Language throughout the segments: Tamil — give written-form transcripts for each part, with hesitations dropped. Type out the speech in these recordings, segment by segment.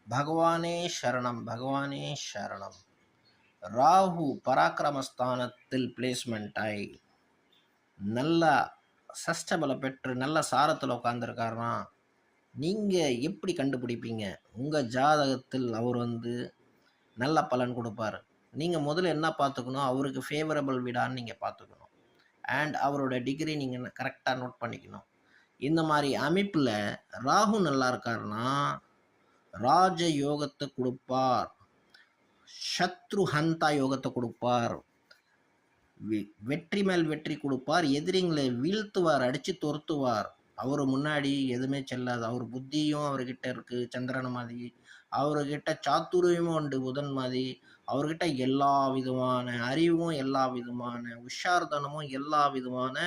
பகவானே சரணம், பகவானே சரணம். ராகு பராக்கிரமஸ்தானத்தில் பிளேஸ்மெண்ட் ஆகி நல்ல சஷ்டபலம் பெற்று நல்ல சாரத்தில் உட்காந்துருக்காருனா நீங்கள் எப்படி கண்டுபிடிப்பீங்க? உங்கள் ஜாதகத்தில் அவர் நல்ல பலன் கொடுப்பாரு. நீங்கள் முதல்ல என்ன பார்த்துக்கணும், அவருக்கு ஃபேவரபிள் வீடான்னு நீங்கள் பார்த்துக்கணும். அண்ட் அவரோட டிகிரி நீங்கள் கரெக்டாக நோட் பண்ணிக்கணும். இந்த மாதிரி அமைப்பில் ராகு நல்லா இருக்காருன்னா ராஜ யோகத்தை கொடுப்பார், சத்ரு ஹந்தா யோகத்தை கொடுப்பார், வெற்றி மேல் வெற்றி கொடுப்பார், எதிரிங்களை வீழ்த்துவார், அடித்து துரத்துவார். அவர் முன்னாடி எதுவுமே செல்லாது. அவர் புத்தியும் அவர்கிட்ட இருக்குது சந்திரன் மாதிரி, அவர்கிட்ட சாத்துரியமும் உண்டு புதன் மாதிரி, அவர்கிட்ட எல்லா விதமான அறிவும் எல்லா விதமான உஷார்தனமும் எல்லா விதமான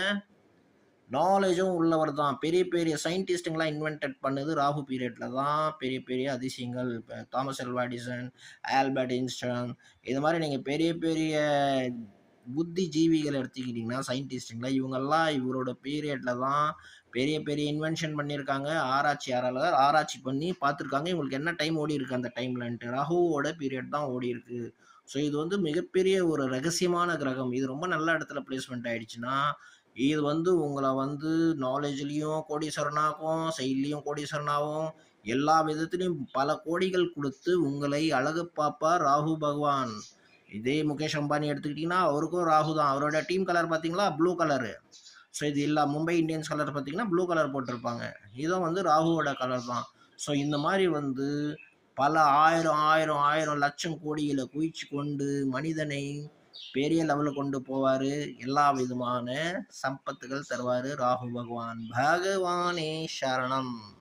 நாலேஜும் உள்ளவர் தான். பெரிய பெரிய சயின்டிஸ்ட்டுங்களாம் இன்வென்டட் பண்ணது ராகு பீரியடில் தான். பெரிய பெரிய அதிசயங்கள் இப்போ Thomas halwa Edison, Albert Einstein, இது மாதிரி நீங்கள் பெரிய பெரிய புத்தி ஜீவிகள் எடுத்துக்கிட்டிங்கன்னா சயின்டிஸ்ட்டுங்களா இவங்கெல்லாம் இவரோட பீரியடில் தான் பெரிய பெரிய இன்வென்ஷன் பண்ணியிருக்காங்க. ஆராய்ச்சியாளர் ஆராய்ச்சி பண்ணி பார்த்துருக்காங்க இவங்களுக்கு என்ன டைம் ஓடி இருக்குது அந்த டைம்லன்ட்டு. ராகுவோட பீரியட் தான் ஓடி இருக்குது. ஸோ இது மிகப்பெரிய ஒரு ரகசியமான கிரகம். இது ரொம்ப நல்ல இடத்துல பிளேஸ்மெண்ட் ஆகிடுச்சுன்னா இது உங்களை நாலேஜ்லேயும் கோடீஸ்வரனாகும், செயல்லையும் கோடீஸ்வரனாகும், எல்லா விதத்துலையும் பல கோடிகள் கொடுத்து உங்களை அழகு பார்ப்பார் ராகு பகவான். இதே முகேஷ் அம்பானி எடுத்துக்கிட்டிங்கன்னா அவருக்கும் ராகு தான். அவரோட டீம் கலர் பார்த்தீங்களா ப்ளூ கலரு. ஸோ இது இல்லை மும்பை இந்தியன்ஸ் கலர் பார்த்தீங்கன்னா ப்ளூ கலர் போட்டிருப்பாங்க. இதுவும் ராகுவோட கலர் தான். ஸோ இந்த மாதிரி பல ஆயிரம் ஆயிரம் ஆயிரம் லட்சம் கோடிகளை குவிச்சு கொண்டு மனிதனை பெரிய லெவலில் கொண்டு போவார். எல்லா விதமான சம்பத்துகள் தருவார் ராகு பகவான். பகவானே சரணம்.